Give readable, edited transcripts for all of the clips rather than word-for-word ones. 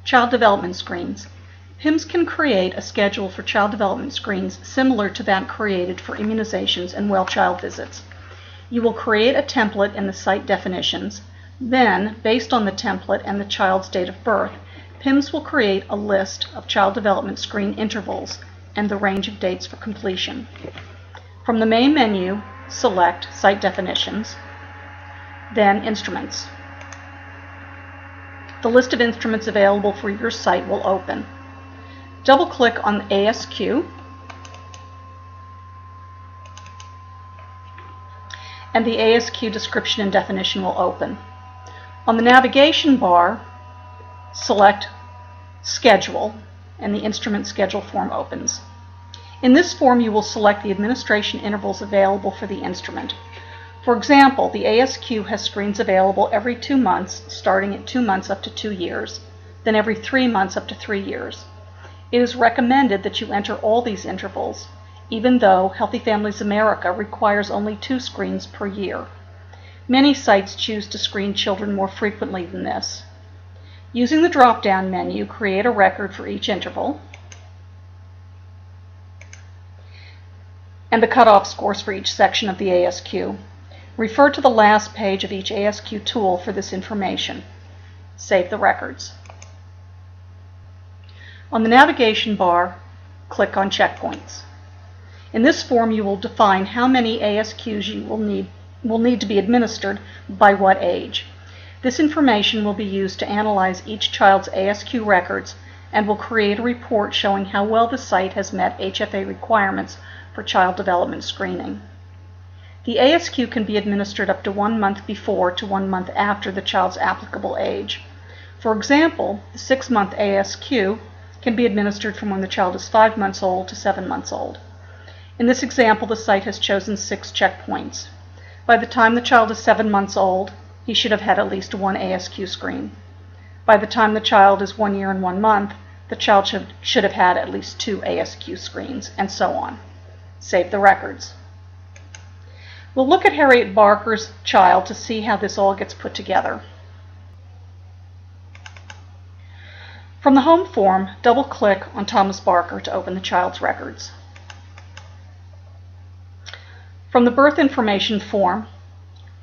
Child development screens. PIMS can create a schedule for child development screens similar to that created for immunizations and well child visits. You will create a template in the site definitions. Then, based on the template and the child's date of birth, PIMS will create a list of child development screen intervals and the range of dates for completion. From the main menu, select Site Definitions, then Instruments. The list of instruments available for your site will open. Double-click on the ASQ and the ASQ description and definition will open. On the navigation bar, select Schedule and the instrument schedule form opens. In this form, you will select the administration intervals available for the instrument. For example, the ASQ has screens available every 2 months, starting at 2 months up to 2 years, then every 3 months up to 3 years. It is recommended that you enter all these intervals, even though Healthy Families America requires only 2 screens per year. Many sites choose to screen children more frequently than this. Using the drop-down menu, create a record for each interval and the cutoff scores for each section of the ASQ. Refer to the last page of each ASQ tool for this information. Save the records. On the navigation bar, click on Checkpoints. In this form, you will define how many ASQs you will need to be administered by what age. This information will be used to analyze each child's ASQ records and will create a report showing how well the site has met HFA requirements for child development screening. The ASQ can be administered up to 1 month before to 1 month after the child's applicable age. For example, the 6-month ASQ can be administered from when the child is 5 months old to 7 months old. In this example, the site has chosen 6 checkpoints. By the time the child is 7 months old, he should have had at least 1 ASQ screen. By the time the child is 1 year and 1 month, the child should have had at least 2 ASQ screens, and so on. Save the records. We'll look at Harriet Barker's child to see how this all gets put together. From the home form, double-click on Thomas Barker to open the child's records. From the birth information form,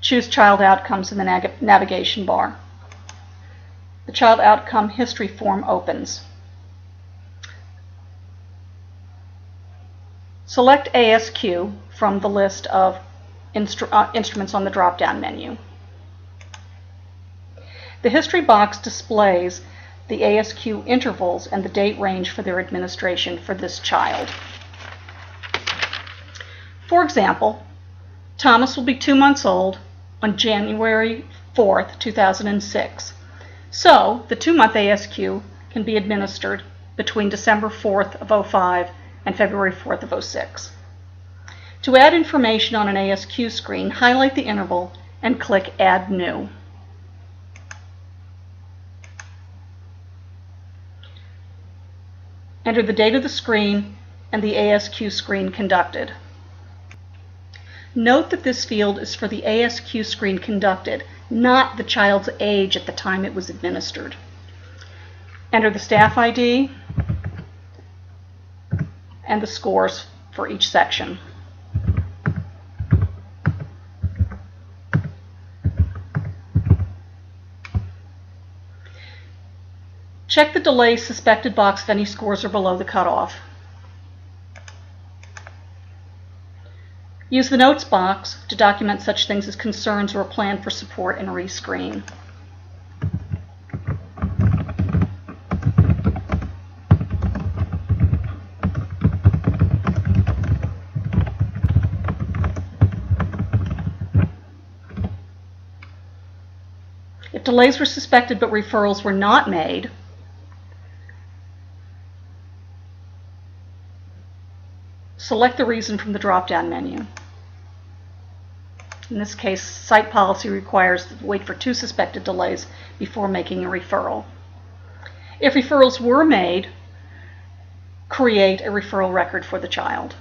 choose Child Outcomes in the navigation bar. The Child Outcome History form opens. Select ASQ from the list of instruments on the drop-down menu. The history box displays the ASQ intervals and the date range for their administration for this child. For example, Thomas will be 2 months old on January 4th, 2006. So the 2-month ASQ can be administered between December 4th of 2005 and February 4th of 2006. To add information on an ASQ screen, highlight the interval and click Add New. Enter the date of the screen and the ASQ screen conducted. Note that this field is for the ASQ screen conducted, not the child's age at the time it was administered. Enter the staff ID and the scores for each section. Check the Delay Suspected box if any scores are below the cutoff. Use the Notes box to document such things as concerns or a plan for support and rescreen. If delays were suspected but referrals were not made, select the reason from the drop-down menu. In this case, site policy requires to wait for 2 suspected delays before making a referral. If referrals were made, create a referral record for the child.